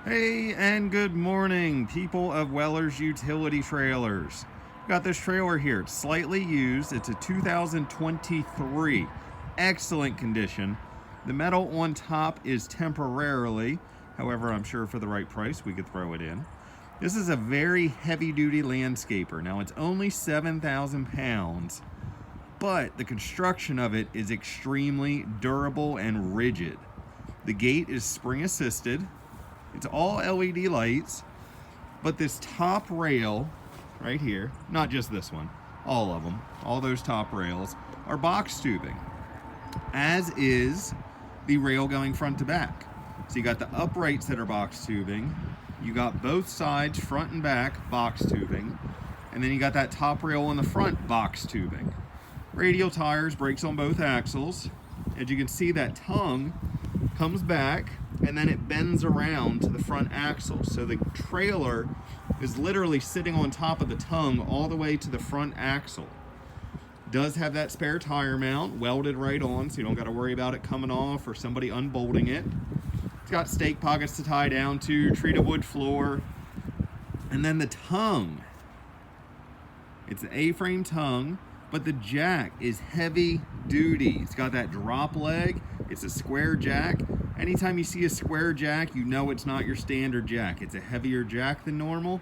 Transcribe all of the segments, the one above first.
Hey, and good morning, people of Weller's Utility Trailers. Got this trailer here. It's slightly used. It's a 2023. Excellent condition. The metal on top is temporarily. However, I'm sure for the right price, we could throw it in. This is a very heavy-duty landscaper. Now, it's only 7,000 pounds, but the construction of it is extremely durable and rigid. The gate is spring-assisted. It's all LED lights, but this top rail right here, not just this one, all of them, all those top rails are box tubing, as is the rail going front to back. So you got the uprights that are box tubing, you got both sides, front and back, box tubing, and then you got that top rail on the front, box tubing. Radial tires, brakes on both axles. As you can see, that tongue comes back and then it bends around to the front axle. So the trailer is literally sitting on top of the tongue all the way to the front axle. Does have that spare tire mount welded right on, so you don't got to worry about it coming off or somebody unbolting it. It's got stake pockets to tie down to, treated wood floor. And then the tongue. It's an A-frame tongue, but the jack is heavy duty. It's got that drop leg. It's a square jack. Anytime you see a square jack, you know it's not your standard jack. It's a heavier jack than normal.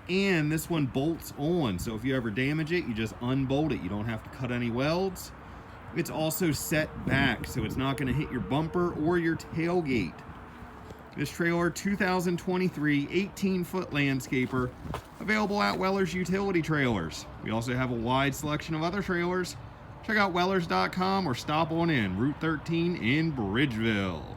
And this one bolts on, so if you ever damage it, you just unbolt it. You don't have to cut any welds. It's also set back, so it's not gonna hit your bumper or your tailgate. This trailer, 2023 18-foot landscaper, available at Weller's Utility Trailers. We also have a wide selection of other trailers. Check out wellers.com or stop on in Route 13 in Bridgeville.